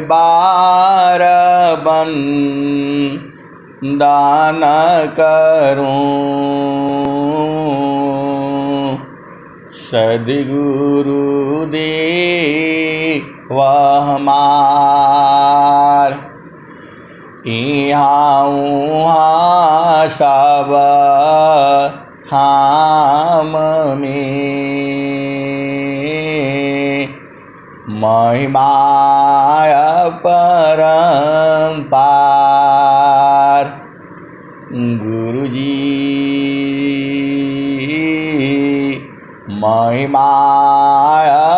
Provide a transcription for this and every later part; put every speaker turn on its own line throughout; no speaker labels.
बार बन दान करूं, सद्गुरु दे वह हमार। यहाँ उहाँ सब धाम में महिमा अपरंपार। गुरुजी महिमा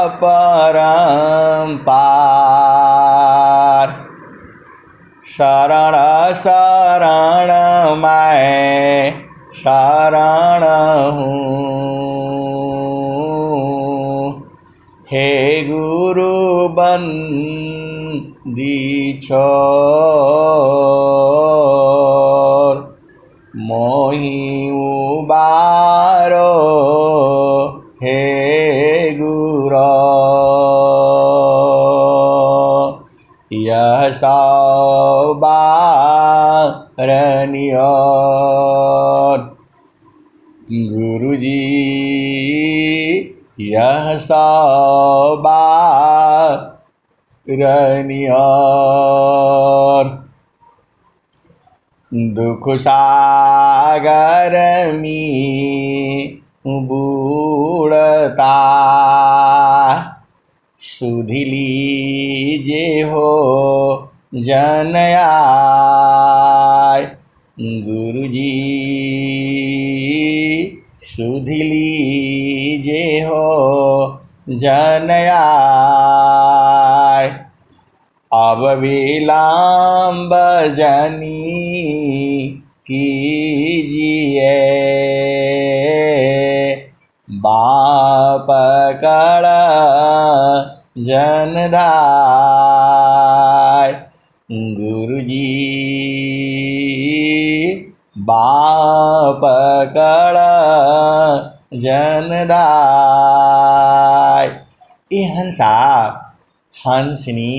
अपरंपार। शरण शरण मैं शरण हूँ, हे गुरु बंदी छोर। मोहि उबारो हे गुरो, यह सौबारनियोर। गुरुजी यह सौबारनियोर। दुख सागर में बूढ़ता सुधि लीजे हो जन आय। गुरुजी सुधि लीजे हो जन आय। अब विलंब जनी कीजिए, बाँह पकड़ जनदाय। गुरुजी बाँह पकड़ जनदाय। ये हंसा हंसनी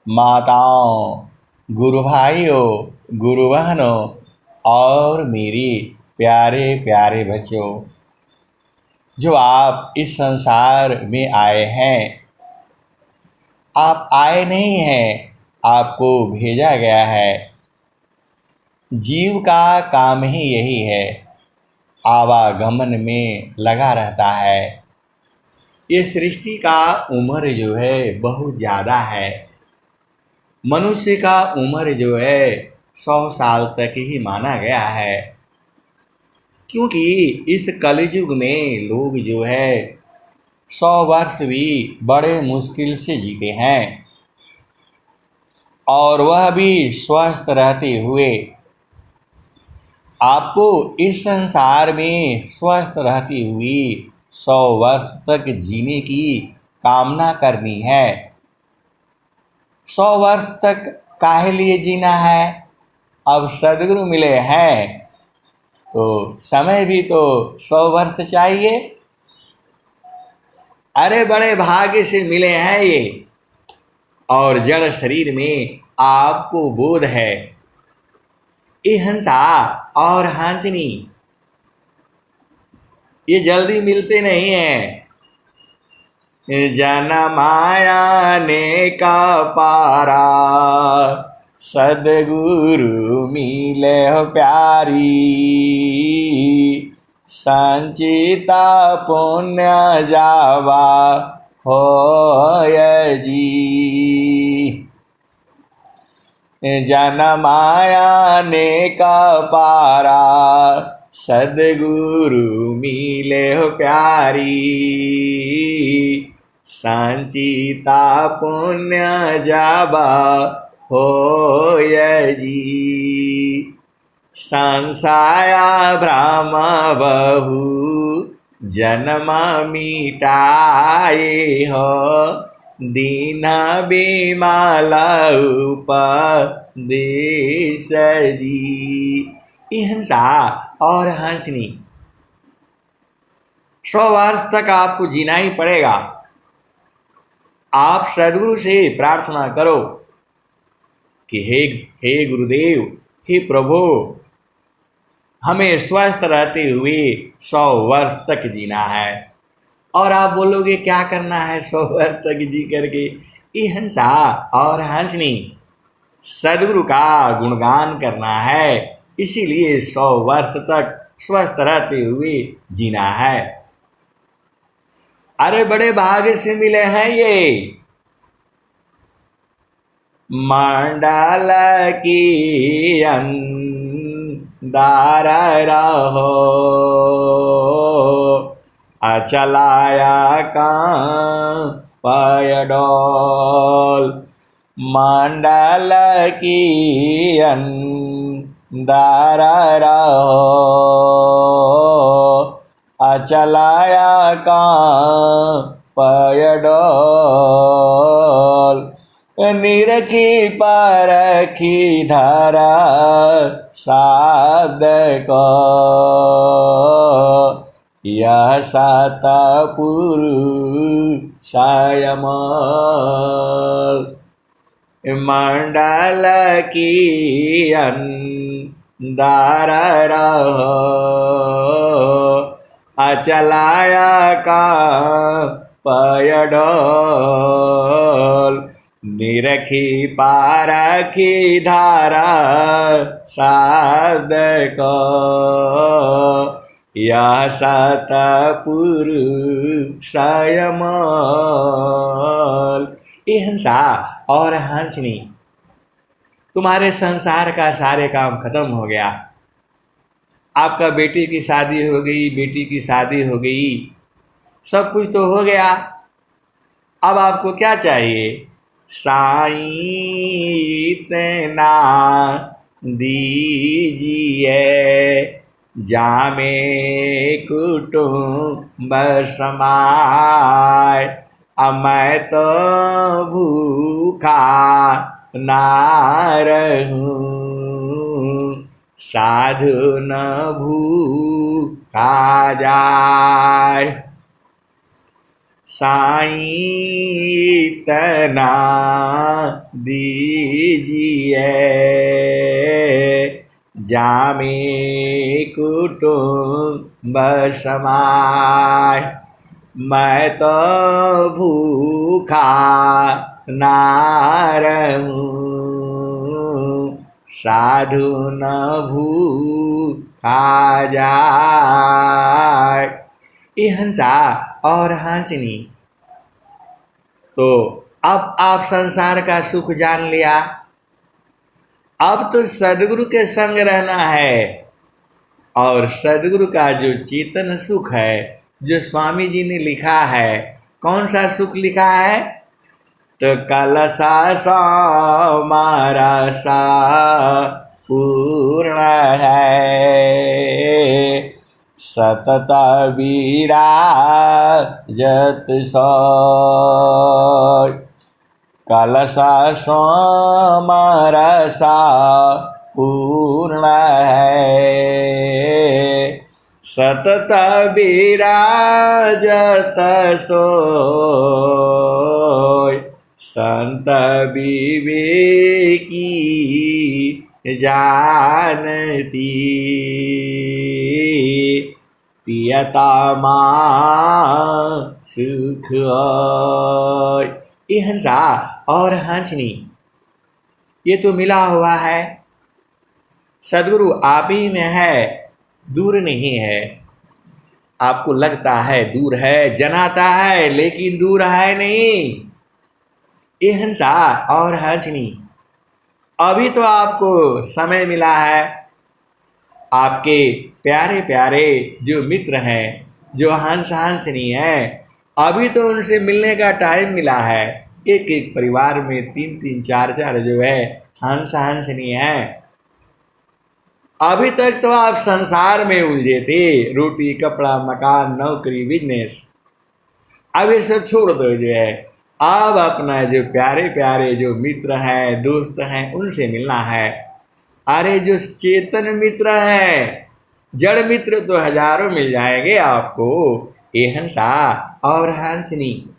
माताओं, गुरु भाइयों, गुरु बहनों और मेरे प्यारे प्यारे बच्चों, जो आप इस संसार में आए हैं, आप आए नहीं हैं, आपको भेजा गया है। जीव का काम ही यही है, आवागमन में लगा रहता है। ये सृष्टि का उम्र जो है बहुत ज़्यादा है। मनुष्य का उम्र जो है 100 साल तक ही माना गया है, क्योंकि इस कलयुग में लोग जो है 100 वर्ष भी बड़े मुश्किल से जीते हैं, और वह भी स्वस्थ रहते हुए। आपको इस संसार में स्वस्थ रहती हुई 100 वर्ष तक जीने की कामना करनी है। 100 वर्ष तक काहे लिए जीना है? अब सद्गुरु मिले हैं तो समय भी तो 100 वर्ष चाहिए। अरे बड़े भाग्य से मिले हैं ये, और जड़ शरीर में आपको बोध है। ये हंसा और हंसनी ये जल्दी मिलते नहीं हैं। जनमाया ने का पारा सद्गुरु मिले हो प्यारी। संचिता पुण्य जावा होय जी। जनमाया ने का पारा सद्गुरु मिले हो प्यारी। संचिता पुण्य जाबा होय जी। संसाया भ्रम बहु जन्म मिटाए हो। दीन बिमल उपदेश जी। ये हंसा और हंसनी 100 वर्ष तक आपको जीना ही पड़ेगा। आप सदगुरु से प्रार्थना करो कि हे गुरुदेव, हे प्रभु, हमें स्वस्थ रहते हुए 100 वर्ष तक जीना है। और आप बोलोगे क्या करना है 100 वर्ष तक जी करके? ये हंसा और हंसनी सदगुरु का गुणगान करना है, इसीलिए 100 वर्ष तक स्वस्थ रहते हुए जीना है। अरे बड़े भाग्य से मिले हैं ये। मंडल की अंदार रहो, अचलाया का पयडोल। मंडल की अंदार रहो, अचलाया का पयडोल। निरखी परखी धरा साध को, यह सतपुरुषायमल। मंडल की अंदार रहो, अचलाया का पयडोल। निरखी पारखी धारा साध को, यह सतपुरुषायमल। ये हंसा और हंसनी, तुम्हारे संसार का सारे काम खत्म हो गया। आपका बेटे की शादी हो गई, बेटी की शादी हो गई, सब कुछ तो हो गया। अब आपको क्या चाहिए? साईं इतना दीजिए, जामे कुटुंब समाय। अब मैं तो भूखा ना रहूं, साधु न भूखा जाय। साईं इतना दीजिए, जामे कुटुंब समाय। मैं तो भूखा ना रहूं, साधु न भूखा जाय। ये हंसा और हंसनी, तो अब आप संसार का सुख जान लिया। अब तो सदगुरु के संग रहना है, और सदगुरु का जो चेतन सुख है, जो स्वामी जी ने लिखा है, कौन सा सुख लिखा है? तो कलसा समारा सा पूर्ण है, सतत विराजत सोय। कलसा समरसा पूर्ण है, सतत विराजत सोय। संत विवेकी जानती, पियता मां सुख होय। ये हंसा और हंसनी, ये तो मिला हुआ है। सदगुरु आप ही में है, दूर नहीं है। आपको लगता है दूर है, जनाता है, लेकिन दूर है नहीं। ये हंसा और हंसनी, अभी तो आपको समय मिला है। आपके प्यारे प्यारे जो मित्र हैं, जो हंस हंसनी हैं, अभी तो उनसे मिलने का टाइम मिला है। एक एक परिवार में 3-3, 4-4 जो है हंस हंसनी हैं। अभी तक तो आप संसार में उलझे थे, रोटी कपड़ा मकान नौकरी बिजनेस। अब ये सब छोड़ दो जो है, अब अपना जो प्यारे प्यारे जो मित्र हैं, दोस्त हैं, उनसे मिलना है। अरे जो चेतन मित्र हैं, जड़ मित्र तो हजारों मिल जाएंगे आपको। ये हंसा और हंसनी,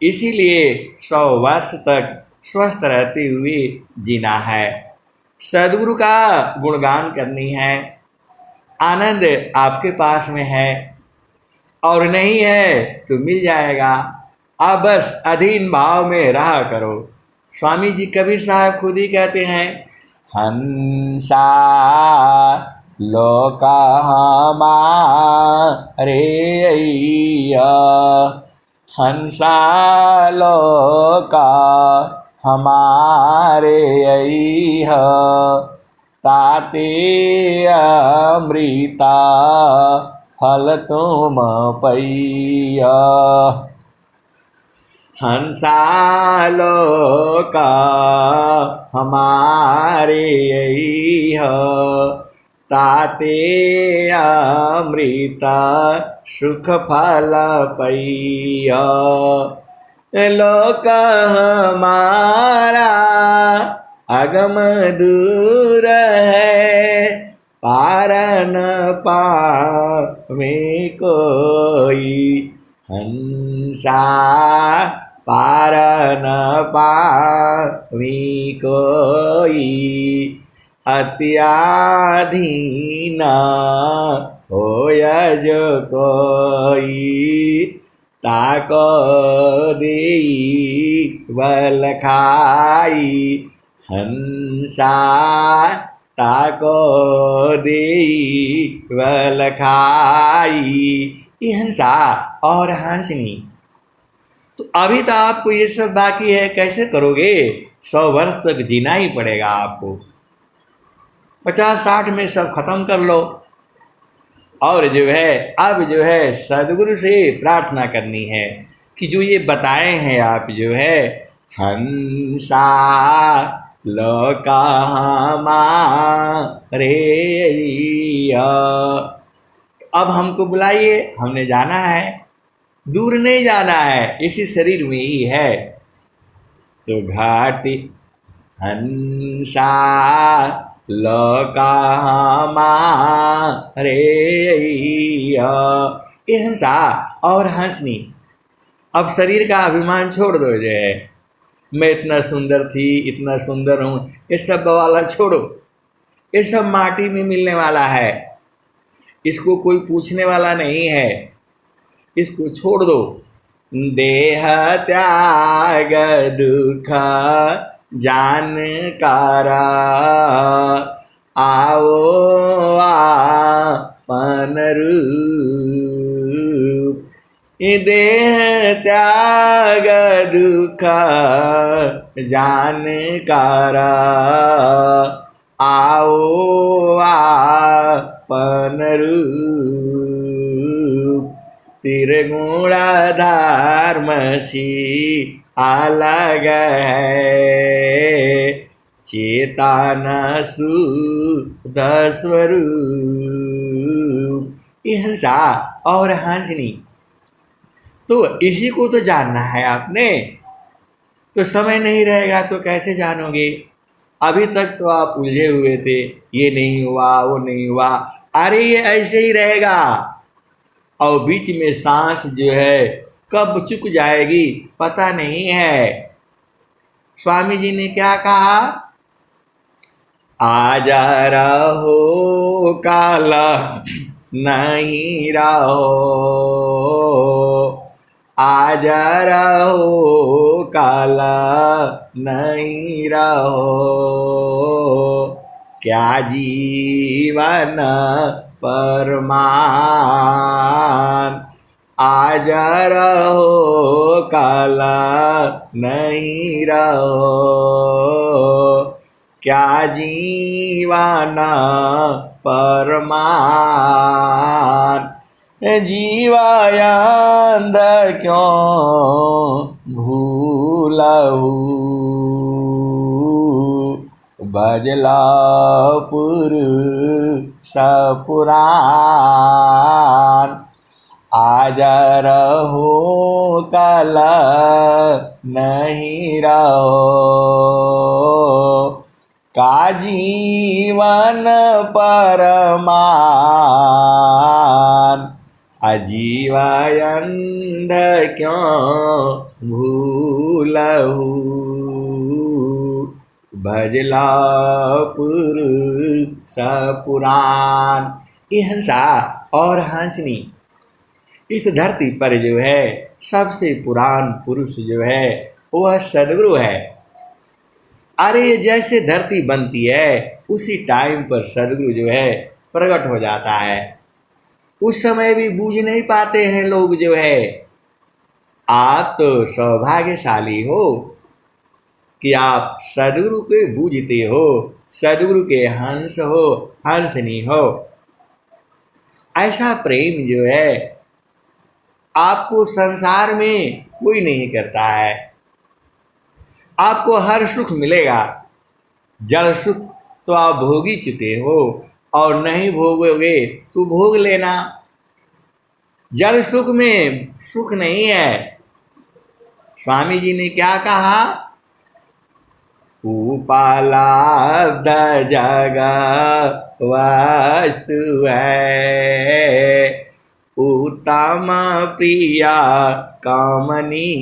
इसीलिए 100 वर्ष तक स्वस्थ रहते हुए जीना है। सद्गुरु का गुणगान करनी है। आनंद आपके पास में है और नहीं है तो मिल जाएगा। आप बस अधीन भाव में रहा करो। स्वामी जी कबीर साहब खुद ही कहते हैं, हंसा लोका हमारे अइया, हंसा लोका हमारे अइया, ताते अमृता फल तुम पैया। हंसा लोका हमारे अइह, ताते अमृता सुख फल पैया। लोक हमारा अगम दूर है, पार न पावे कोई। हंसा पार न पावे कोई, अत्याधीन होय जो कोई। ताको देई बल खाई, हंसा ताको देई बल खाई। ये हंसा और हंसनी। तो अभी तो आपको ये सब बाकी है, कैसे करोगे? 100 वर्ष तक जीना ही पड़ेगा आपको। 50-60 में सब खत्म कर लो। और जो है अब जो है सदगुरु से प्रार्थना करनी है कि जो ये बताए हैं आप जो है, हंसा लोका हमारे अइया। अब हमको बुलाइए, हमने जाना है, दूर नहीं जाना है, इसी शरीर में ही है। तो घाटी हंसा लोका हमारे अइया। ये हंसा और हंसनी। अब शरीर का अभिमान छोड़ दो। जो है मैं इतना सुंदर थी, इतना सुंदर हूँ, ये सब वाला छोड़ो। ये सब माटी में मिलने वाला है, इसको कोई पूछने वाला नहीं है, इसको छोड़ दो। देह त्याग दुख जानकारा, आओ आपन रूप। देह त्याग दुख जानकारा, आओ आपन रूप। त्रिगुण धर्मसी अलग है, चेतन शुद्ध स्वरूप। ये हंसा और हंसनी। तो इसी को तो जानना है आपने। तो समय नहीं रहेगा तो कैसे जानोगे? अभी तक तो आप उलझे हुए थे, ये नहीं हुआ, वो नहीं हुआ। अरे ये ऐसे ही रहेगा और बीच में सांस जो है कब चुक जाएगी पता नहीं है। स्वामी जी ने क्या कहा? आज रहो काल नहीं रहो, आज रहो काल नहीं रहो। क्या जीवन परमान, आज रहो कल नहीं रहो। क्या जीवन परमान, जीवायंद क्यों भूलहू। भजला पुरुष पुराण, आज रहो कल नहीं रहो। का जीवन परमान, अजीवायंद क्यों भूलहु भजला पुरुष पुराण। ये हंसा और हंसनी इस धरती पर जो है सबसे पुरान पुरुष जो है वह सदगुरु है। अरे जैसे धरती बनती है उसी टाइम पर सदगुरु जो है प्रकट हो जाता है। उस समय भी बूझ नहीं पाते हैं लोग जो है। आप तो सौभाग्यशाली हो कि आप सदगुरु के बूझते हो, सदगुरु के हंस हो, हंसनी हो। ऐसा प्रेम जो है आपको संसार में कोई नहीं करता है। आपको हर सुख मिलेगा। जड़ सुख तो आप भोग ही चुके हो और नहीं भोगोगे तो भोग लेना। जड़ सुख में सुख नहीं है। स्वामी जी ने क्या कहा? उपालाब्ध जगा वस्तु है, उत्तम प्रिया कामनी,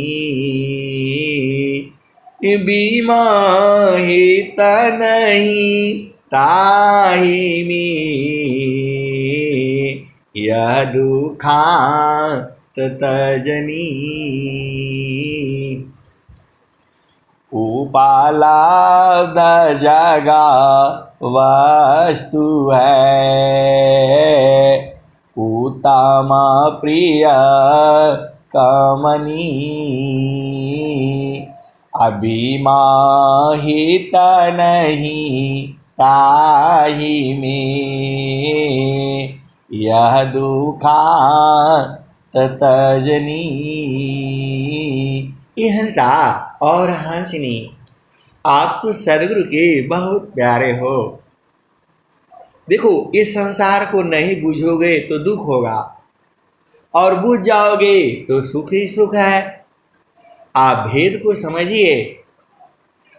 विमोहित नहीं ताहि में, यह दुखांत तजनी। उपालाब्ध जगा वस्तु है, उत्तम प्रिय कामनी, अभिमाहित नहीं ताहि में, यह दुखांत तजनी। ये हंसा और हंसनी आप तो सदगुरु के बहुत प्यारे हो। देखो इस संसार को नहीं बूझोगे तो दुख होगा और बूझ जाओगे तो सुख ही सुख है। आप भेद को समझिए।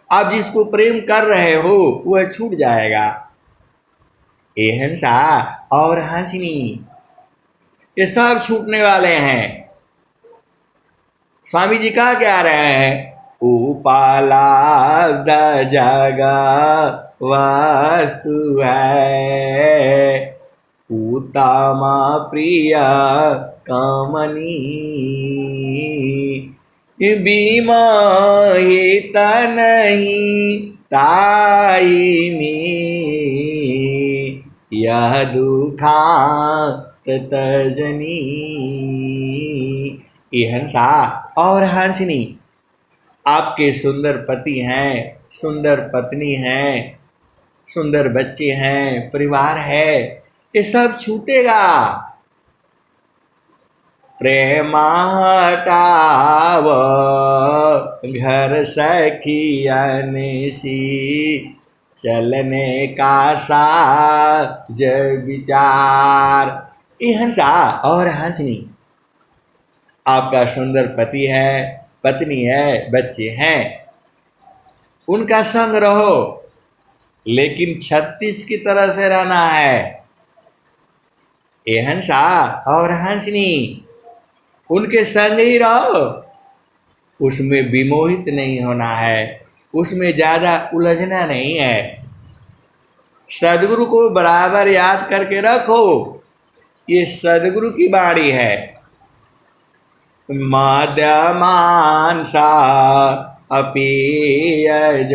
आप जिसको प्रेम कर रहे हो वह छूट जाएगा। ये हंसा और हंसनी ये सब छूटने वाले हैं। स्वामी जी कहा क्या रहे हैं? उपालाब्ध जगा वस्तु है, उत्तम प्रिय कामनी, विमोहित नहीं ताहि में, यह दुखांत तजनी। ये हंसा और हंसनी आपके सुंदर पति हैं, सुंदर पत्नी हैं, सुंदर बच्चे हैं, परिवार है, ये सब छूटेगा। प्रेम हटाव घर सखियन सी, चलने का साज विचार। ये हंसा और हंसनी आपका सुंदर पति है, पत्नी है, बच्चे हैं, उनका संग रहो, लेकिन 36 की तरह से रहना है। ये हंसा और हंसनी उनके संग ही रहो, उसमें विमोहित नहीं होना है, उसमें ज़्यादा उलझना नहीं है। सदगुरु को बराबर याद करके रखो। ये सदगुरु की बाणी है। मदमांसा अपीयज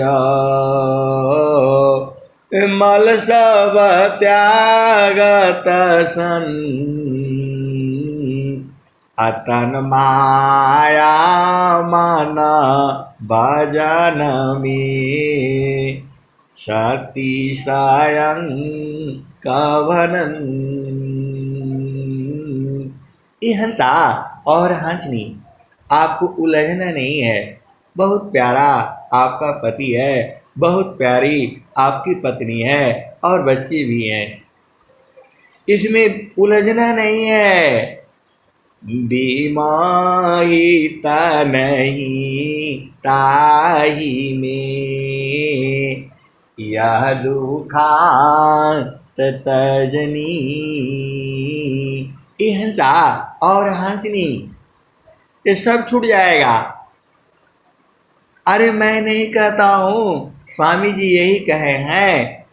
मल सब त्यागत सन, अतन माया मन भजन में, क्षति सायं कवनन। ये हंसा और हंसनी आपको उलझना नहीं है। बहुत प्यारा आपका पति है, बहुत प्यारी आपकी पत्नी है और बच्चे भी हैं, इसमें उलझना नहीं है। विमोहित नहीं ताहि में, यह दुखांत तजनी। ये हंसा और हंसनी ये सब छूट जाएगा। अरे मैं नहीं कहता हूँ, स्वामी जी यही कहे हैं,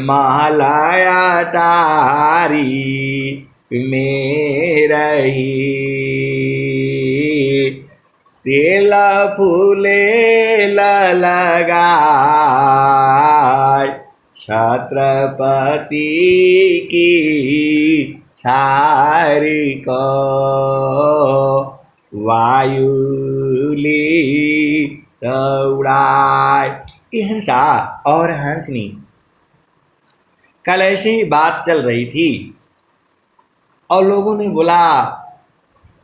महालाया तारी में रही, तेला फूले लगाए, छत्रपति की छारी को वायुली दौड़ाए। ये हंसा और हंसनी। कल ऐसी ही बात चल रही थी और लोगों ने बोला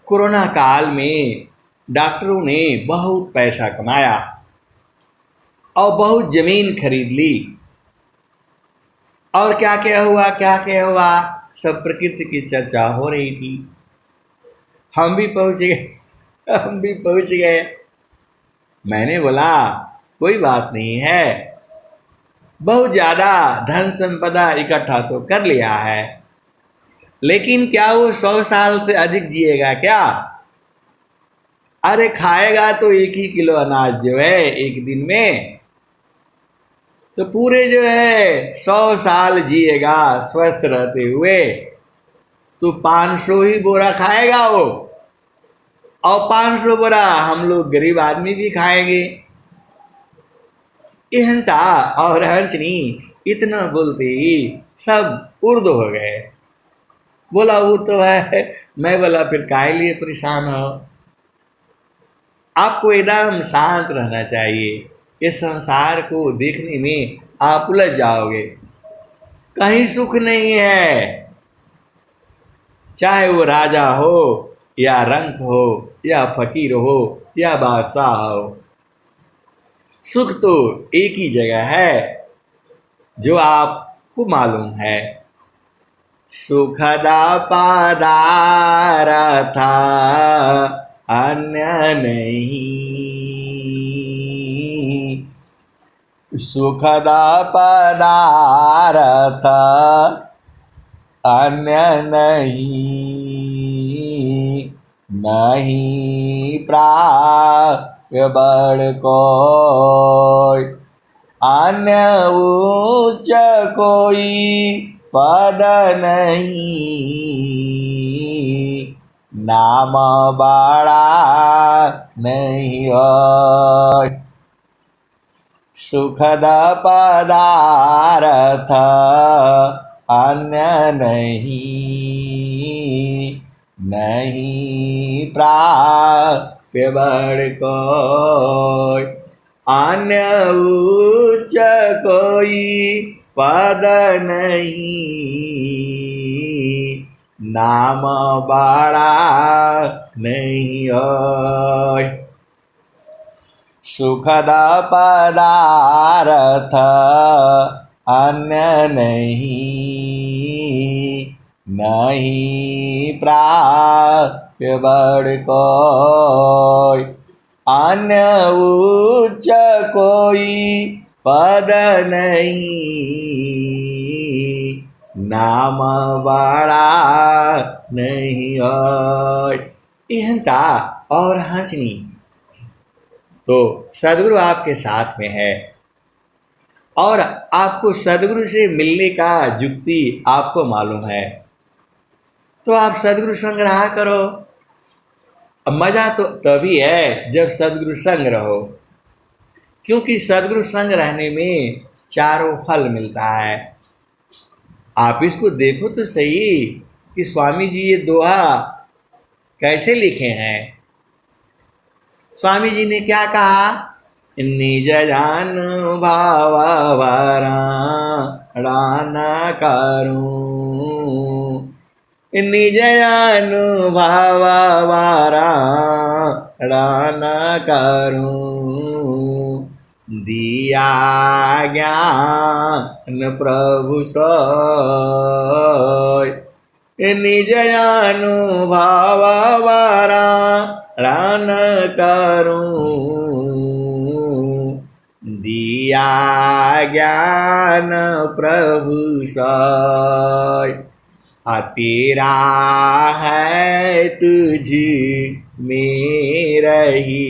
कोरोना काल में डॉक्टरों ने बहुत पैसा कमाया और बहुत ज़मीन खरीद ली, और क्या क्या हुआ, क्या क्या हुआ, सब प्रकृति की चर्चा हो रही थी। हम भी पहुँच गए। मैंने बोला कोई बात नहीं है, बहुत ज़्यादा धन संपदा इकट्ठा तो कर लिया है, लेकिन क्या वो 100 साल से अधिक जिएगा क्या? अरे खाएगा तो 1 ही किलो अनाज जो है एक दिन में, तो पूरे जो है 100 साल जिएगा स्वस्थ रहते हुए, तो 500 ही बोरा खाएगा वो, और 500 बोरा हम लोग गरीब आदमी भी खाएंगे। ये हंसा और हंसनी इतना बोलते ही सब उर्द हो गए। बोला वो तो है। मैं बोला फिर काहे लिए परेशान हो? आपको एकदम शांत रहना चाहिए। इस संसार को देखने में आप उलझ जाओगे, कहीं सुख नहीं है। चाहे वो राजा हो या रंक हो या फकीर हो या बादशाह हो, सुख तो एक ही जगह है जो आपको मालूम है। सुखदा पदार्थ अन्य नहीं, सुखदा पदार्थ अन्य नहीं, नहीं प्राप्य बड़ कोई, अन्य उच्च कोई पद नहीं, नाम बड़ा नहीं होय। सुखद पदार्थ अन्य नहीं, नहीं प्राप्य बड़ कोई, अन्य उच्च कोई पद नहीं, नाम बड़ा नहीं होय। सुखद पदार्थ अन्य नहीं, नहीं प्राप्य बड़ कोई, अन्य उच्च कोई पद नहीं, नाम बड़ा नहीं होय। ये हंसा और हंसनी। तो सदगुरु आपके साथ में है और आपको सदगुरु से मिलने का युक्ति आपको मालूम है, तो आप सदगुरु संग रहा करो। अब मज़ा तो तभी है जब सदगुरु संग रहो, क्योंकि सदगुरु संग रहने में चारों फल मिलता है। आप इसको देखो तो सही कि स्वामी जी ये दोहा कैसे लिखे हैं। स्वामी जी ने क्या कहा? निज जान भावावरण करूं, निज जान भावावरण करूं, दिया ज्ञान प्रभु सोय, निज अनुभवरण करूं, दिया ज्ञान प्रभु सोय। तेरा है तुझ में रही,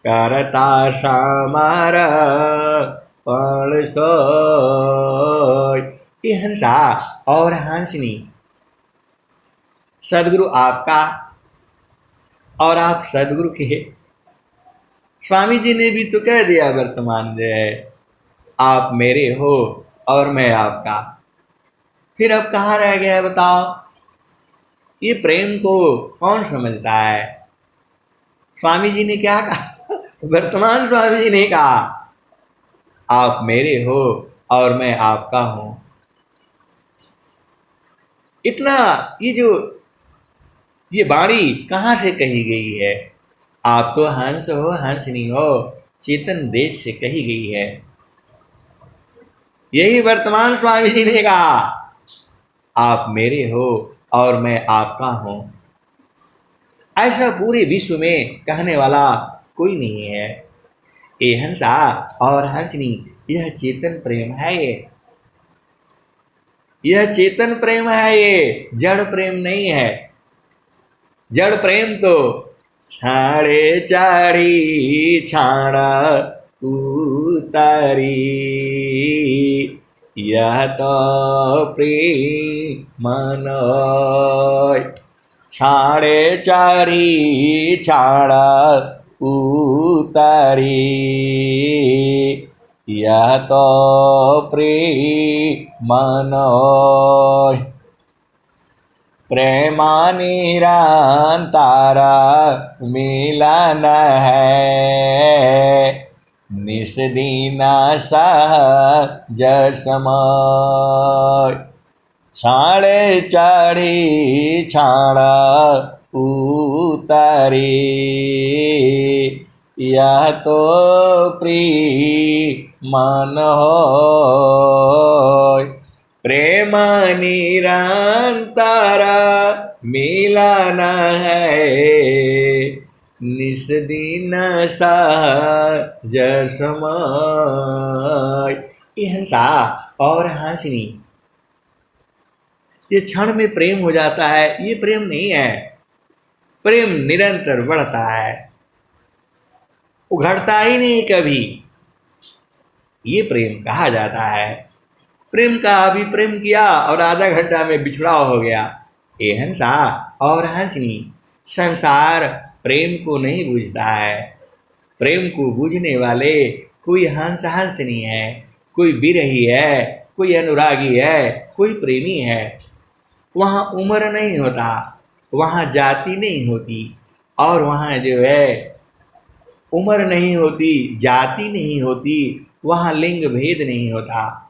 करता समर्पण सोय। ये हंसा और हंसनी सदगुरु आपका और आप सदगुरु के। स्वामी जी ने भी तो कह दिया वर्तमान जो है, आप मेरे हो और मैं आपका। फिर अब कहाँ रह गया है बताओ? ये प्रेम को कौन समझता है? स्वामी जी ने क्या कहा? वर्तमान स्वामी जी ने कहा, आप मेरे हो और मैं आपका हूं। इतना ये वाणी कहाँ से कही गई है? आप तो हंस हो, हंसनी हो, चेतन देश से कही गई है। यही वर्तमान स्वामी जी ने कहा, आप मेरे हो और मैं आपका हूं। ऐसा पूरे विश्व में कहने वाला कोई नहीं है। ये हंसा और हंसनी यह चेतन प्रेम है। यह चेतन प्रेम है, ये जड़ प्रेम नहीं है। जड़ प्रेम तो छाड़े चाड़ी छाड़ा उतारी, यह तो प्रेम मनोय। छाड़े चाड़ी छाड़ा उतारी, यह तो प्रेम मनोय। प्रेमा निरंतारा मिलन है, निस दिन सहज समय। छाड़े चढ़ी छाड़ा उतारी, यह तो प्रेम होय। प्रेम निरंतर मिलन है, निस दिन सहज समय। ये हंसा और हंसनी ये क्षण में प्रेम हो जाता है, ये प्रेम नहीं है। प्रेम निरंतर बढ़ता है, वो घटता ही नहीं कभी। ये प्रेम कहा जाता है। प्रेम का अभी प्रेम किया और आधा घंटा में बिछड़ाव हो गया। ये हंसा और हंसनी संसार प्रेम को नहीं बूझता है। प्रेम को बूझने वाले कोई हंस हंसनी है, कोई बिरही है, कोई अनुरागी है, कोई प्रेमी है। वहाँ उम्र नहीं होता, वहाँ जाति नहीं होती, और वहाँ जो है उम्र नहीं होती, जाति नहीं होती, वहाँ लिंग भेद नहीं होता।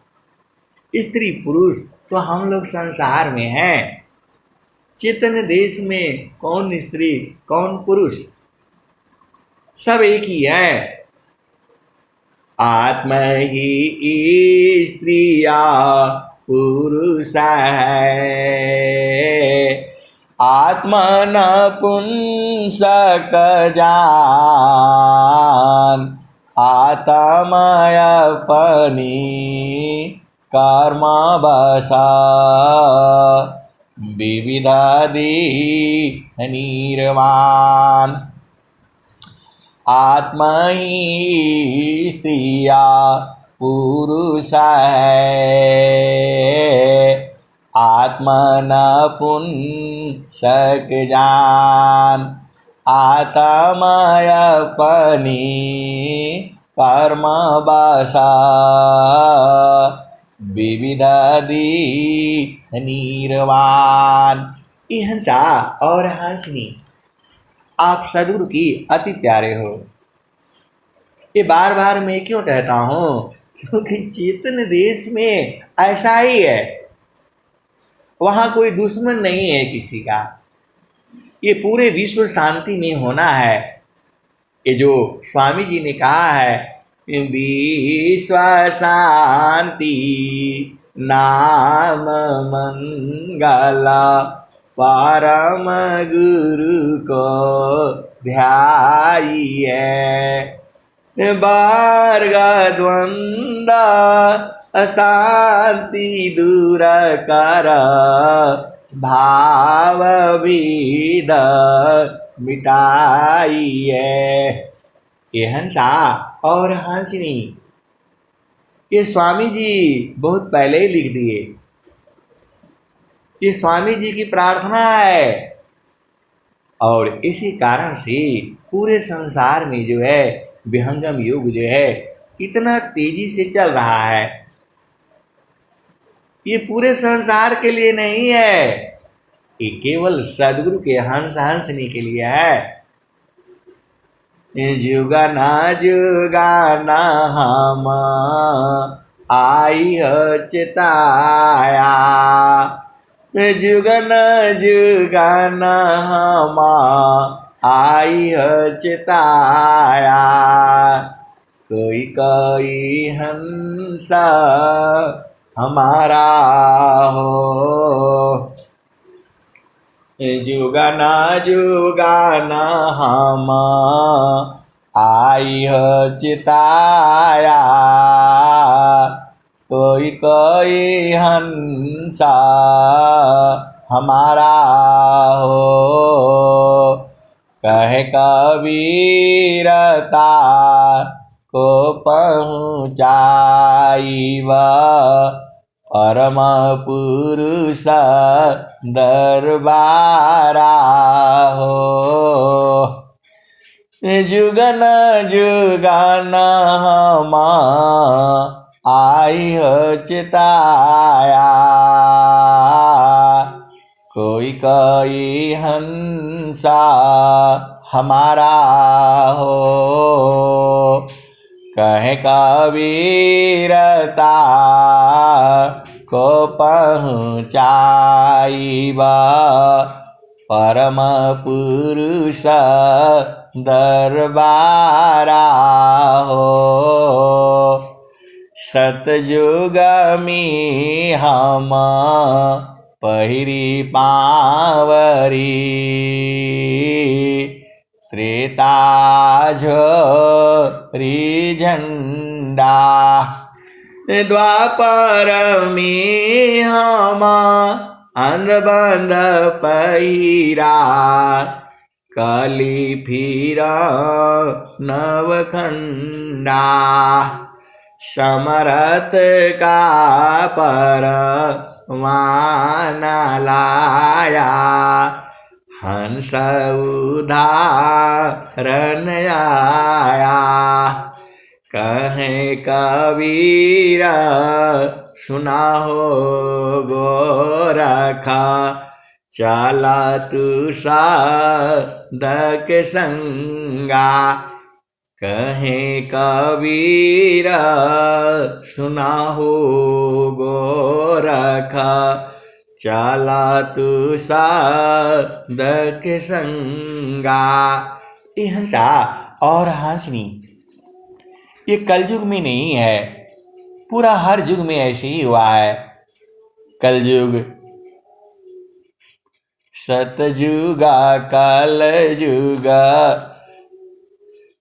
स्त्री पुरुष तो हम लोग संसार में हैं। चेतन देश में कौन स्त्री कौन पुरुष, सब एक ही है। आत्मा ही स्त्रिया पुरुष है, आत्मा नपुंसक जान। आत्माय अपनी कर्म बसा, विविधादि निर्वाण। आत्मा ही स्त्रिया पुरुष है, आत्मा नपुंसक जान। आत्माय अपनी कर्म बसा, विविधादि निर्वाण। ये हंसा और हंसनी आप सदगुरु की अति प्यारे हो। ये बार बार मैं क्यों कहता हूँ? क्योंकि चेतन देश में ऐसा ही है। वहाँ कोई दुश्मन नहीं है किसी का। ये पूरे विश्व शांति में होना है। ये जो स्वामी जी ने कहा है, विश्व शांति नाम मंगला, परम गुरु को ध्याइए। वर्ग द्वंद्व अशांति दूर कर, भाव भेद मिटाइए। ये हंसा और हंसनी, ये स्वामी जी बहुत पहले ही लिख दिए। ये स्वामी जी की प्रार्थना है और इसी कारण से पूरे संसार में जो है विहंगम युग जो है इतना तेजी से चल रहा है। ये पूरे संसार के लिए नहीं है, ये केवल सदगुरु के हंस हंसने के लिए है। जुगाना जुगाना हम आई चिताया, जुगन जुगन हम आई चिताया, कोई कोई हंस हमारा हो। जुगाना जुगाना हम आई चिताया, कोई कोई हंसा हमारा हो। कहे कबीरता को पहुँचाईब, परम पुरुष दरबारा हो। जुगन जुगन हम आई चिताया, कोई कोई हंसा हमारा हो। कहे कबीरता को पहुँचाईब, परम पुरुष दरबारा हो। सतयुग में हम पहिरी पावरी, त्रेता झोरी झंडा, द्वापर में हम अनबंध पहिरा, कली फिर नवखंडा, समरथ का परमान लाया, हंस उदाहरण आया। कहे कबीर सुना हो गोरखा, चला तू साधक संगा। कहे कबीर सुना हो गोरखा, चला तू साधक संगा। ये हंसा और हंसनी ये कलयुग में नहीं है, पूरा हर युग में ऐसे ही हुआ है। कलयुग सतयुगा कलयुगा,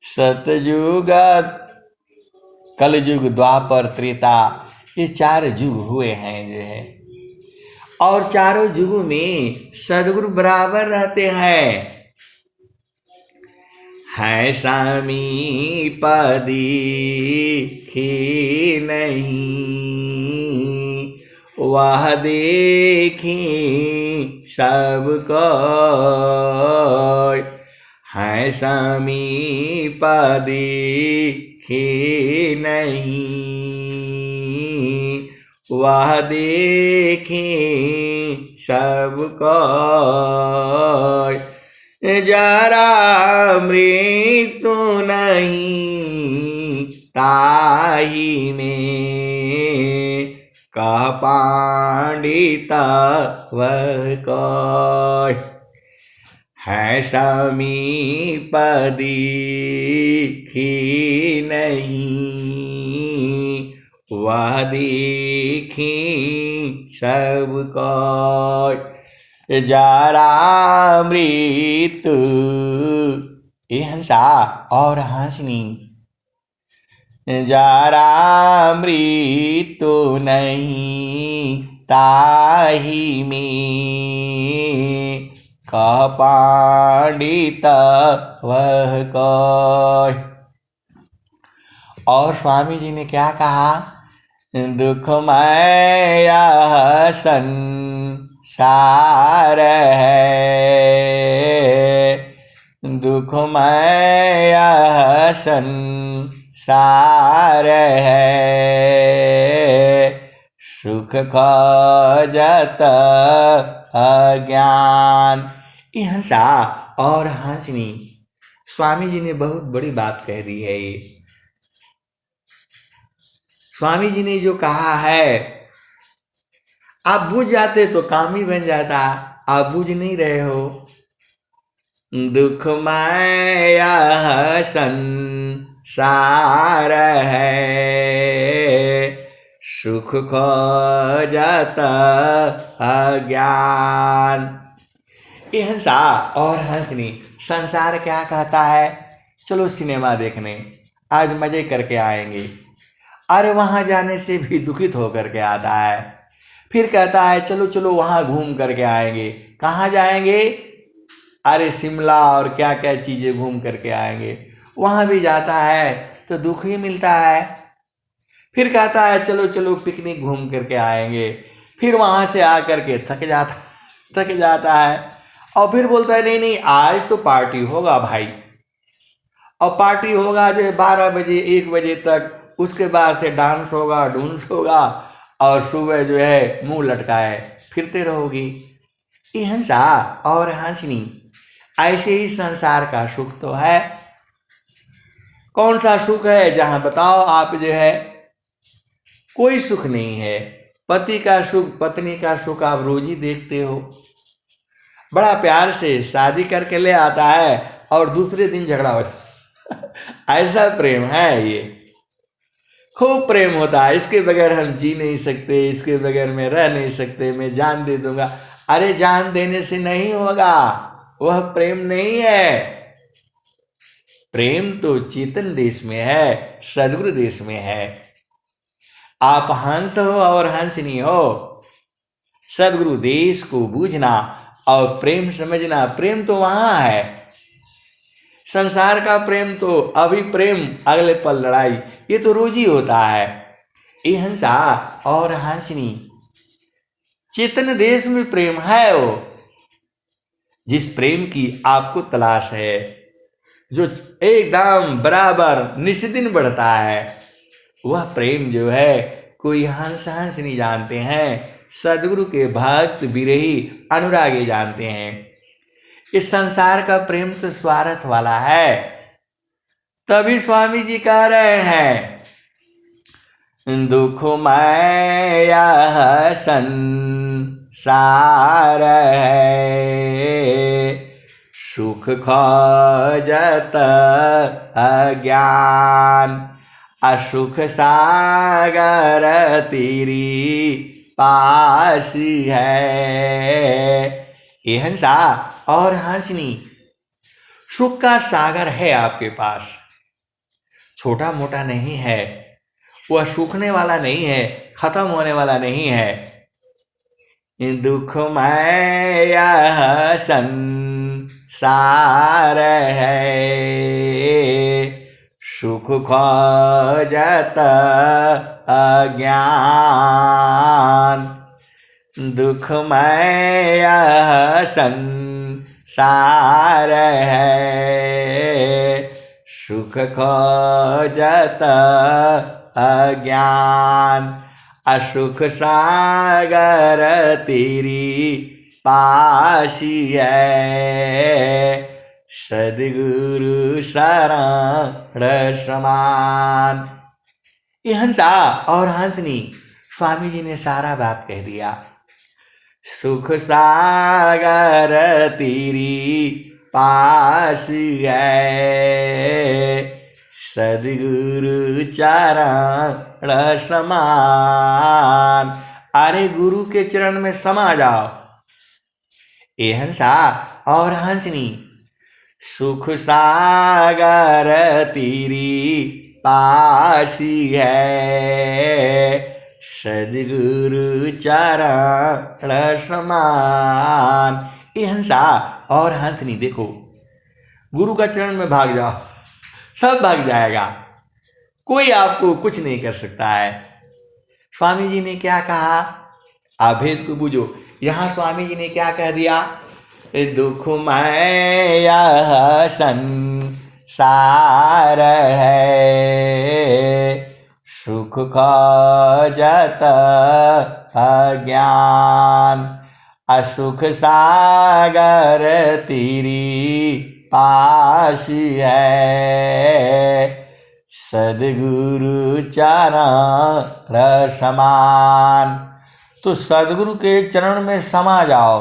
सतयुगा कलयुग द्वापर त्रेता, ये 4 युग हुए हैं जो है। और चारों युगों में सदगुरु बराबर रहते हैं। है समीपदी ही नहीं, वह देखी सबको। है समीपदी ही नहीं, वह देखी सबको। जरा मृत्यु नहीं ताही में, कह पंडित वह कोय। है समीपदी ही नहीं, वह देखी सबको। जरा मृत्यु ये हंसा और हंसनी, जरा मृत्यु नहीं ताही में, कह पंडित वह कोय। और स्वामी जी ने क्या कहा? दुखमय यह संसार है, दुखमय यह संसार है, सुख खोजत अज्ञान। ये हंसा और हंसनी, स्वामी जी ने बहुत बड़ी बात कह दी है। ये स्वामी जी ने जो कहा है, आप बुझ जाते तो काम ही बन जाता, आप बुझ नहीं रहे हो। दुखमय यह संसार है, सुख खोजत अज्ञान। ये हंसा और हंसनी, संसार क्या कहता है? चलो सिनेमा देखने, आज मजे करके आएंगे। अरे वहाँ जाने से भी दुखित होकर के आता है। फिर कहता है चलो चलो वहाँ घूम करके आएंगे। कहाँ जाएंगे? अरे शिमला और क्या क्या चीज़ें घूम करके आएंगे। वहाँ भी जाता है तो दुख ही मिलता है। फिर कहता है चलो चलो पिकनिक घूम करके आएंगे। फिर वहाँ से आकर के थक जाता है और फिर बोलता है नहीं नहीं आज तो पार्टी होगा भाई। और पार्टी होगा जो 12 बजे 1 बजे तक, उसके बाद से डांस होगा डूंस होगा और सुबह जो है मुंह लटकाए फिरते रहोगी। ये हंसा और हंसनी, ऐसे ही संसार का सुख तो है। कौन सा सुख है? जहां बताओ आप जो है कोई सुख नहीं है। पति का सुख पत्नी का सुख आप रोज ही देखते हो। बड़ा प्यार से शादी करके ले आता है और दूसरे दिन झगड़ा हो जाता ऐसा प्रेम है। ये खूब प्रेम होता है, इसके बगैर हम जी नहीं सकते, इसके बगैर मैं रह नहीं सकते, मैं जान दे दूंगा। अरे जान देने से नहीं होगा, वह प्रेम नहीं है। प्रेम तो चेतन देश में है, सद्गुरु देश में है। आप हंस हो और हंसनी हो, सद्गुरु देश को बूझना और प्रेम समझना। प्रेम तो वहां है। संसार का प्रेम तो अभी प्रेम अगले पल लड़ाई, ये तो रोज ही होता है। ये हंसा और हंसनी, चेतन देश में प्रेम है। वो जिस प्रेम की आपको तलाश है, जो एकदम बराबर निस्दिन बढ़ता है, वह प्रेम जो है कोई हंस नहीं जानते हैं, सदगुरु के भक्त विरही अनुरागी जानते हैं। इस संसार का प्रेम तो स्वार्थ वाला है। तभी स्वामी जी कह रहे हैं दुखमय यह संसार है, सुख खोजत अज्ञान, असुख सागर तेरी पास है। ये हंसा और हंसनी, सुख का सागर है आपके पास, छोटा मोटा नहीं है, वह सूखने वाला नहीं है, खत्म होने वाला नहीं है। दुखमय यह संसार है, सुख खोजत अज्ञान। दुखमय यह संसार है, सुख खोजत अज्ञान, असुख सागर तेरी पासी है, सद्गुरु शरण समान। ये हंसा और हंसनी, स्वामी जी ने सारा बात कह दिया। सुख सागर तेरी पास है, सद्गुरु चरण समान। अरे गुरु के चरण में समा जाओ। ये हंसा और हंसनी, सुख सागर तेरी पास है, सद्गुरु चरण समान। ये हंसा और हंसनी, देखो गुरु का चरण में भाग जाओ, सब भाग जाएगा। कोई आपको कुछ नहीं कर सकता है। स्वामी जी ने क्या कहा, आप भेद को बूझो। यहां स्वामी जी ने क्या कह दिया, दुखमय यह संसार है, सुख खोजत अज्ञान, असुख सागर तेरी पास है, सदगुरु चरण समान। तो सदगुरु के चरण में समा जाओ,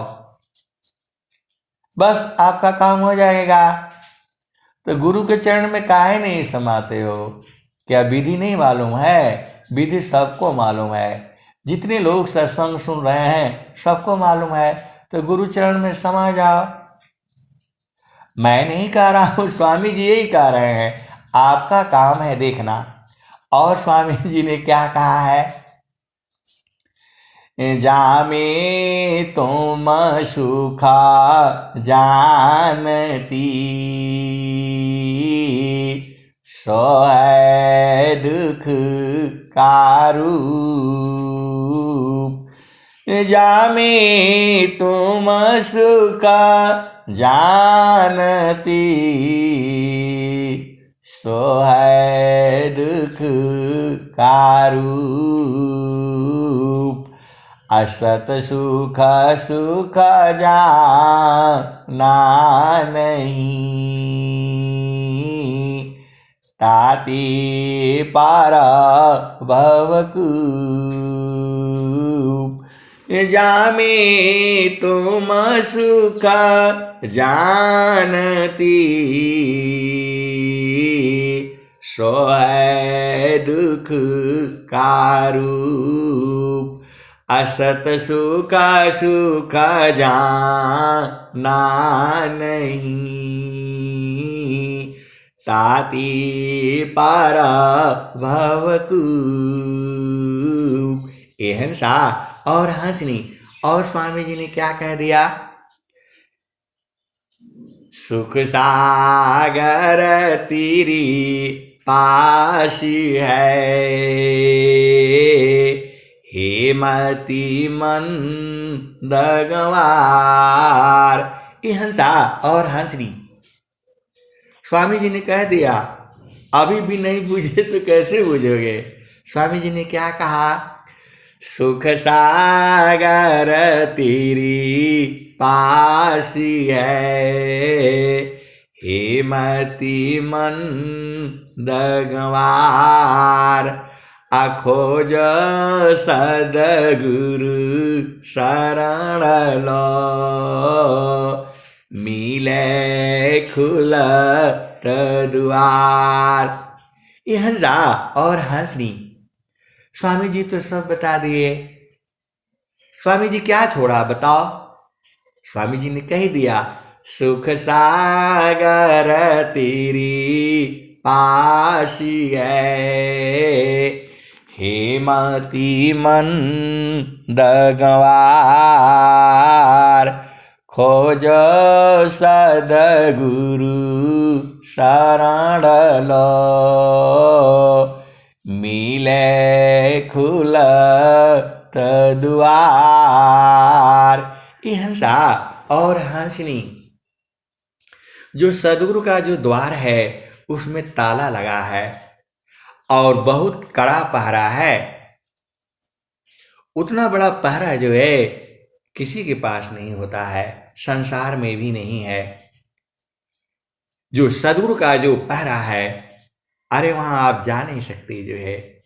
बस आपका काम हो जाएगा। तो गुरु के चरण में काहे नहीं समाते हो? क्या विधि नहीं मालूम है? विधि सबको मालूम है। जितने लोग सत्संग सुन रहे हैं सबको मालूम है। तो गुरु चरण में समा जाओ। मैं नहीं कह रहा हूँ, स्वामी जी यही कह रहे हैं। आपका काम है देखना। और स्वामी जी ने क्या कहा है, जामे तुम सुखा जानती, सो है दुख का रूप। जामे तुम सुखा जानती, सो है दुख का रूप। असत सुख सुख जाना नहीं, ताति पार भवकूप। जामे तुम सुख जानती, सो है दुख का रूप। असत सुख सुख जाना नहीं, ताति पार भवकूप। ए हंसा और हंसनी। और स्वामी जी ने क्या कह दिया, सुख सागर तेरी पास है, हेमति मंदगवार। ये हंसा और हंसनी। स्वामी जी ने कह दिया, अभी भी नहीं बुझे तो कैसे बुझोगे। स्वामी जी ने क्या कहा, सुख सागर तेरी पास है, हेमति मंदगवार। अखोज सदगुरु शरण लो, मिले खुलत द्वार। ये हंसा और हंसनी। स्वामी जी तो सब बता दिए। स्वामी जी क्या छोड़ा बताओ। स्वामी जी ने कह दिया, सुख सागर तेरी पास है, हेमति मंदगवार। खोज सदगुरु शरण लो, मिले खुलत द्वार। ये हंसा और हंसनी। जो सदगुरु का जो द्वार है उसमें ताला लगा है और बहुत कड़ा पहरा है। उतना बड़ा पहरा जो है किसी के पास नहीं होता है, संसार में भी नहीं है। जो सदगुरु का जो पहरा है, अरे वहां आप जा नहीं सकते जो है।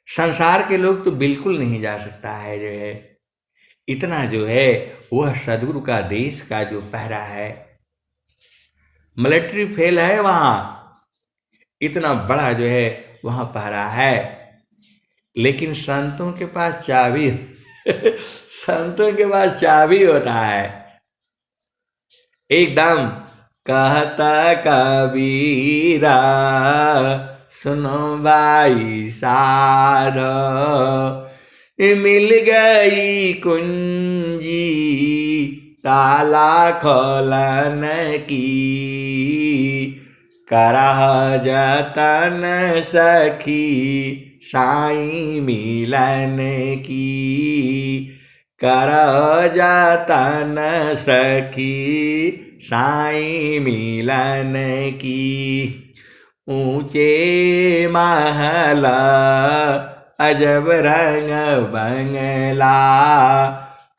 संसार के लोग तो बिल्कुल नहीं जा सकता है जो है। इतना जो है वह सदगुरु का देश का जो पहरा है। मिलिट्री फेल है वहां, इतना बड़ा जो है वहां पहरा है। लेकिन संतों के पास चाबी संतों के पास चाबी होता है। एकदम कहता कबीरा, सुनो भाई साधो, मिल गई कुंजी ताला खोलन की, करह जतन सखी साई मिलन की, करह जतन सखी साई मिलन की। ऊंचे महल अजब रंग बंगला,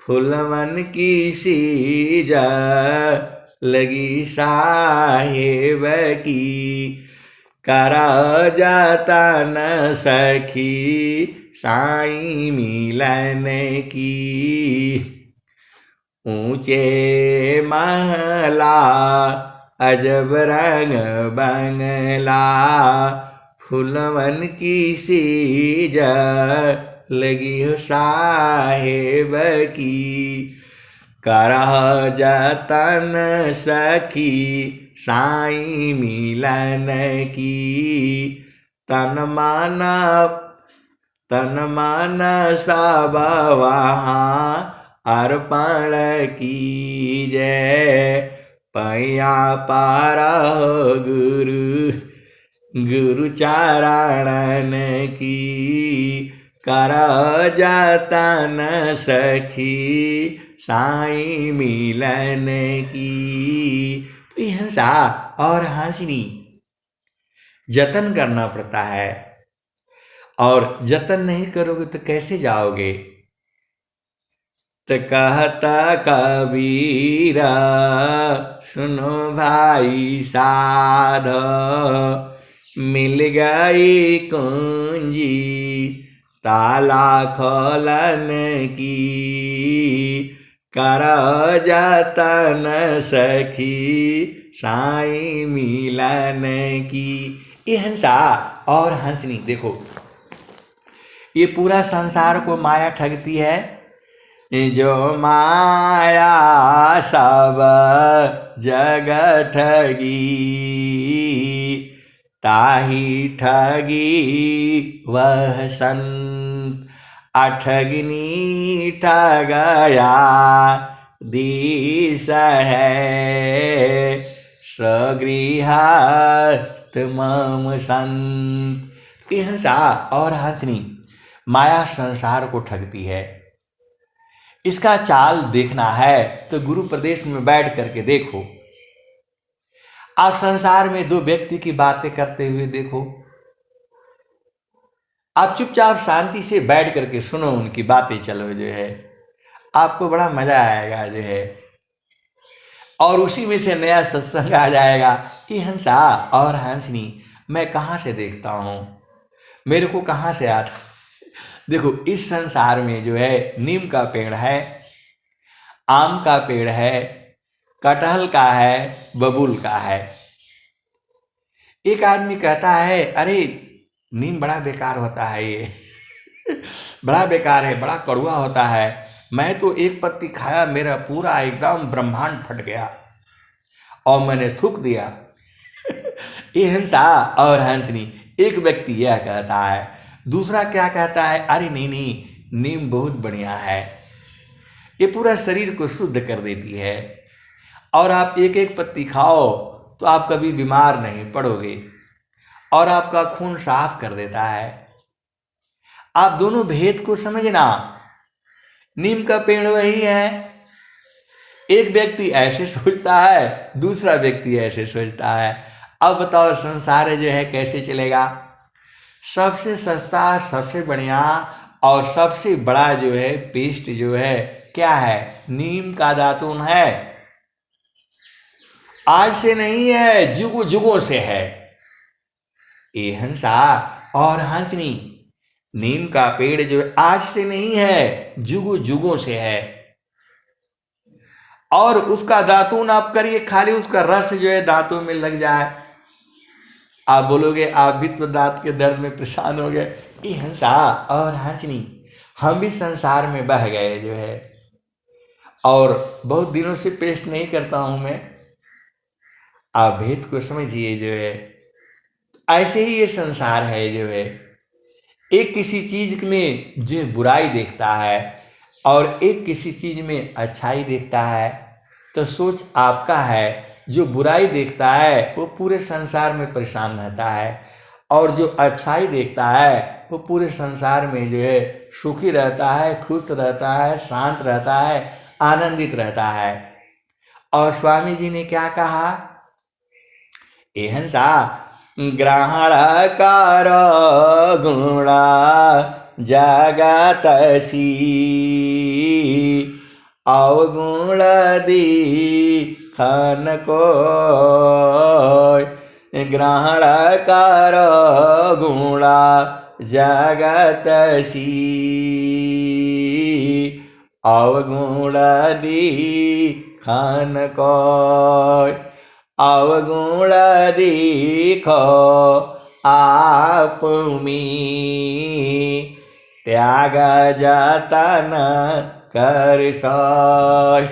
फुलवन की सीज लगी साहेब की, करह जतन सखी साई मिलन की। ऊंचे महला अजब रंग बंगला, फुलवन की सीज लगी हो साहेब की, करह जतन सखी साई मिलन की। तन मन सब वहाँ अर्पण कीजय, पैया पारह गुरु चरणन की, करह जतन सखी साई मिलन की। तो ये हंसा और हंसनी जतन करना पड़ता है, और जतन नहीं करोगे तो कैसे जाओगे। तो कहता कबीरा सुनो भाई साध, मिल गई कुंजी ताला खोलन की, करह जतन सखी साई मिलन की। ये हंसा और हंसनी, देखो ये पूरा संसार को माया ठगती है। जो माया सब जग ठगी, ताही ठगी वह संत, अठगनी ठगया दिस है, स्वगृहस्थ मम संत। ये हंसा और हंसनी माया संसार को ठगती है। इसका चाल देखना है तो गुरु प्रदेश में बैठ करके देखो। आप संसार में दो व्यक्ति की बातें करते हुए देखो, आप चुपचाप शांति से बैठ करके सुनो उनकी बातें, चलो जो है आपको बड़ा मजा आएगा जो है, और उसी में से नया सत्संग आ जाएगा। ये हंसा और हंसनी मैं कहाँ से देखता हूँ, मेरे को कहाँ से आता। देखो इस संसार में जो है नीम का पेड़ है, आम का पेड़ है, कटहल का है, बबूल का है। एक आदमी कहता है अरे नीम बड़ा बेकार होता है, ये बड़ा बेकार है, बड़ा कड़वा होता है, मैं तो एक पत्ती खाया मेरा पूरा एकदम ब्रह्मांड फट गया और मैंने थूक दिया। ये हंसा और हंसनी, एक व्यक्ति यह कहता है, दूसरा क्या कहता है, अरे नहीं नहीं नीम बहुत बढ़िया है, ये पूरा शरीर को शुद्ध कर देती है और आप एक एक पत्ती खाओ तो आप कभी बीमार नहीं पड़ोगे और आपका खून साफ कर देता है। आप दोनों भेद को समझना, नीम का पेड़ वही है। एक व्यक्ति ऐसे सोचता है, दूसरा व्यक्ति ऐसे सोचता है। अब बताओ संसार जो है कैसे चलेगा। सबसे सस्ता, सबसे बढ़िया और सबसे बड़ा जो है पेस्ट जो है क्या है, नीम का दातून है। आज से नहीं है, जुगों जुगों से है। ये हंसा और हंसनी, नीम का पेड़ जो है आज से नहीं है, जुगों जुगों से है। और उसका दातून आप करिए, खाली उसका रस जो है दांतों में लग जाए, आप बोलोगे आप भी तो दांत के दर्द में परेशान हो गए। ये हंसा और हंसनी, हम भी संसार में बह गए जो है, और बहुत दिनों से पेस्ट नहीं करता हूं मैं। आप भेद को समझिए जो है, ऐसे ही ये संसार है जो है। एक किसी चीज में जो बुराई देखता है और एक किसी चीज में अच्छाई देखता है, तो सोच आपका है जो बुराई देखता है वो पूरे संसार में परेशान रहता है, और जो अच्छाई देखता है वो पूरे संसार में जो है सुखी रहता है, खुश रहता है, शांत रहता है, आनंदित रहता है। और स्वामी जी ने क्या कहा, एहंसा ग्रहण कर गुणा जगतसी अवगुण दीखन को, ग्रहण कर गुणा जगतसी अवगुण दीखन को, अवगुण दीखो आप में त्याग जतन कर सोय,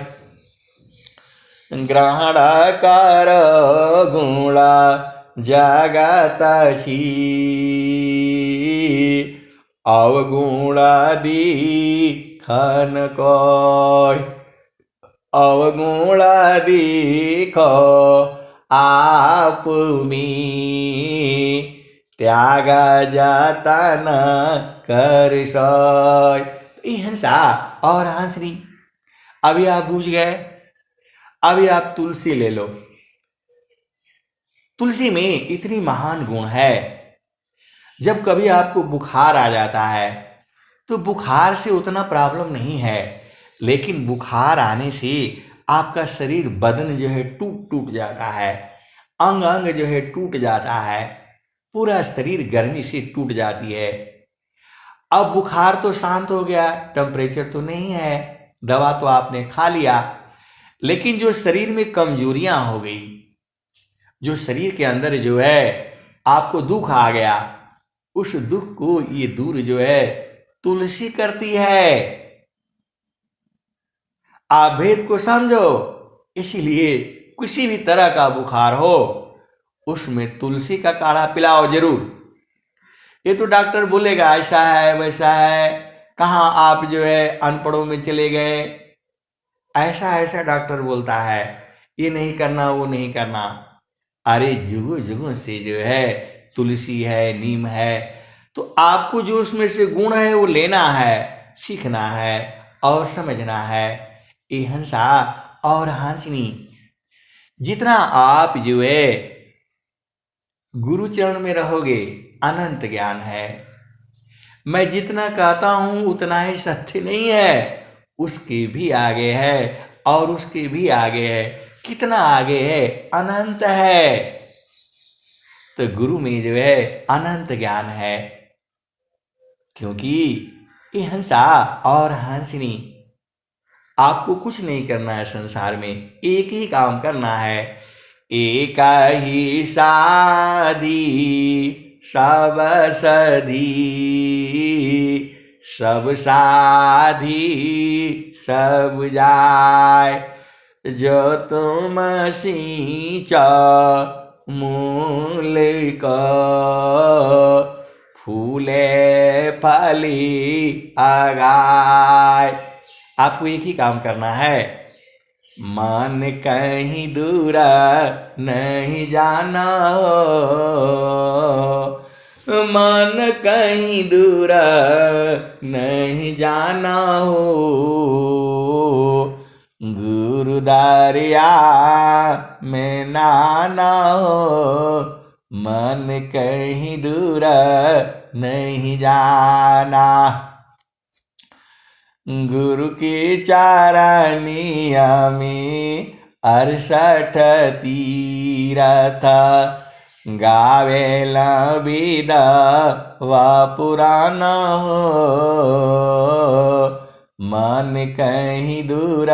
ग्रहण कर गुण जगतसी अवगुण दीखन कोय, अवगुण दीखो आप में त्याग जतन कर सोय। हंसा और हंसनी, अभी आप बूझ गए। अभी आप तुलसी ले लो। तुलसी में इतनी महान गुण है। जब कभी आपको बुखार आ जाता है तो बुखार से उतना प्रॉब्लम नहीं है, लेकिन बुखार आने से आपका शरीर बदन जो है टूट टूट जाता है, अंग अंग जो है टूट जाता है, पूरा शरीर गर्मी से टूट जाती है। अब बुखार तो शांत हो गया, टेम्परेचर तो नहीं है, दवा तो आपने खा लिया, लेकिन जो शरीर में कमजोरियां हो गई, जो शरीर के अंदर जो है आपको दुख आ गया, उस दुख को ये दूर जो है तुलसी करती है। आप भेद को समझो। इसीलिए किसी भी तरह का बुखार हो उसमें तुलसी का काढ़ा पिलाओ जरूर। ये तो डॉक्टर बोलेगा ऐसा है वैसा है, कहाँ आप जो है अनपढ़ों में चले गए, ऐसा ऐसा डॉक्टर बोलता है, ये नहीं करना वो नहीं करना। अरे जुगों जुगों से जो है तुलसी है, नीम है, तो आपको जो उसमें से गुण है वो लेना है, सीखना है और समझना है। ये हंसा और हंसनी, जितना आप जो है गुरु चरण में रहोगे अनंत ज्ञान है। मैं जितना कहता हूं उतना ही सत्य नहीं है, उसके भी आगे है और उसके भी आगे है। कितना आगे है? अनंत है। तो गुरु में जो है अनंत ज्ञान है, क्योंकि ये हंसा और हंसनी, आपको कुछ नहीं करना है संसार में, एक ही काम करना है। एक ही साधी सब सधी, सब साधी सब जाय, जो तुम सींच मूल को फूले फली आगाय। आपको एक ही काम करना है, मन कहीं दूर नहीं जाना हो, मन कहीं दूर नहीं जाना हो, गुरु दरिया में नाना हो, मन कहीं दूर नहीं जाना। गुरु की चारनिया में 68 तीरथ, गावेला वेद व पुराण हो, मन कहीं दूर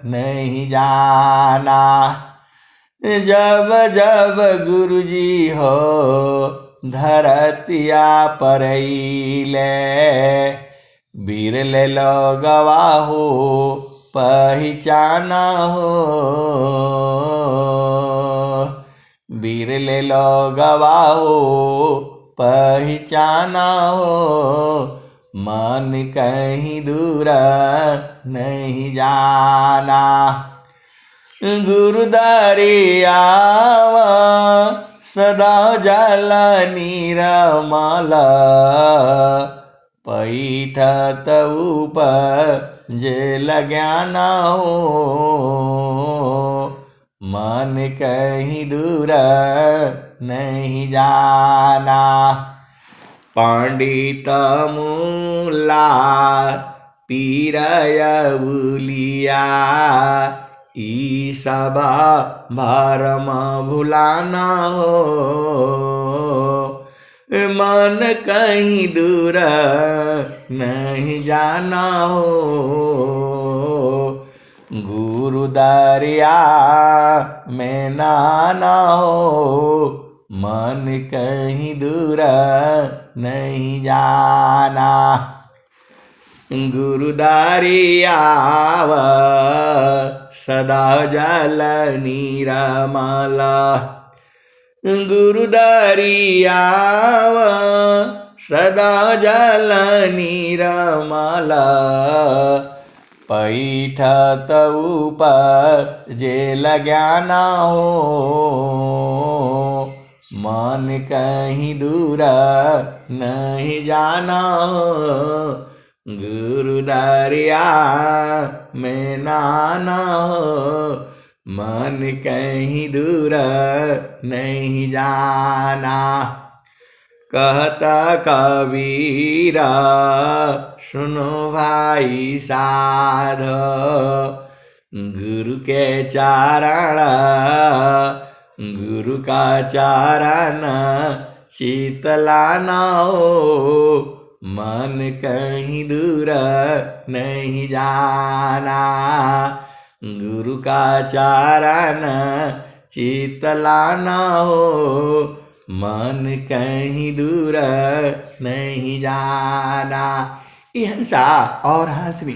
नहीं जाना। जब जब गुरुजी हो धरतिया परैले, बिरले लोगवा हो पहचाना हो, बिरले लोगवा हो पहचाना हो, मन कहीं दूर नहीं जाना। गुरुदारी आवा सदा जाला निरमाला पैठत उपजेल ज्ञान हो मन कहीं दूर नहीं जाना पंडित मूला पीरय बुलिया ई सबा भरम भुलाना हो मन कहीं दूर नहीं जाना हो गुरु दरिया में नहाना हो मन कहीं दूर नहीं जाना गुरु दरियाव सदा जल निरमला गुरु दरियाव सदा जल निरमला पैठत उपजेल ज्ञान हो मन कहीं दूर नहीं जाना हो गुरु दरिया में नहाना हो मन कहीं दूर नहीं जाना कहता कबीरा सुनो भाई साध गुरु के चारण गुरु का चारण शीतलाना हो मन कहीं दूर नहीं जाना गुरु का चारण शीतलाना हो मन कहीं दूर नहीं जाना। ये हंसा और हंस भी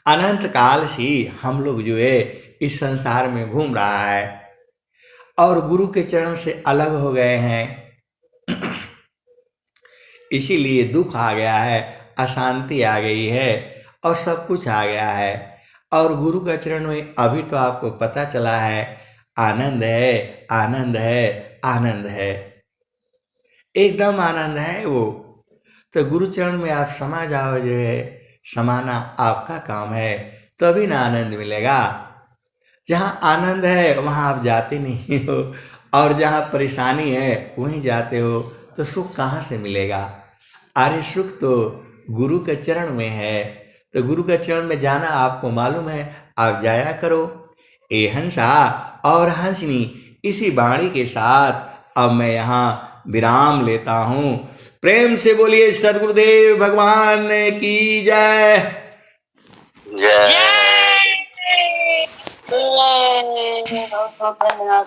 अनंत काल से हम लोग जो है इस संसार में घूम रहा है और गुरु के चरण से अलग हो गए हैं इसीलिए दुख आ गया है अशांति आ गई है और सब कुछ आ गया है और गुरु के चरण में अभी तो आपको पता चला है आनंद है आनंद है आनंद है एकदम आनंद है वो तो गुरु चरण में आप समा जाओ जो है समाना आपका काम है तभी ना आनंद मिलेगा जहाँ आनंद है वहाँ आप जाते नहीं हो और जहाँ परेशानी है वहीं जाते हो तो सुख कहाँ से मिलेगा अरे सुख तो गुरु के चरण में है तो गुरु के चरण में जाना आपको मालूम है आप जाया करो ए हंसा और हंसनी इसी वाणी के साथ अब मैं यहाँ विराम लेता हूँ प्रेम से बोलिए सद्गुरुदेव भगवान की जय
जय बहुत बहुत धन्यवाद।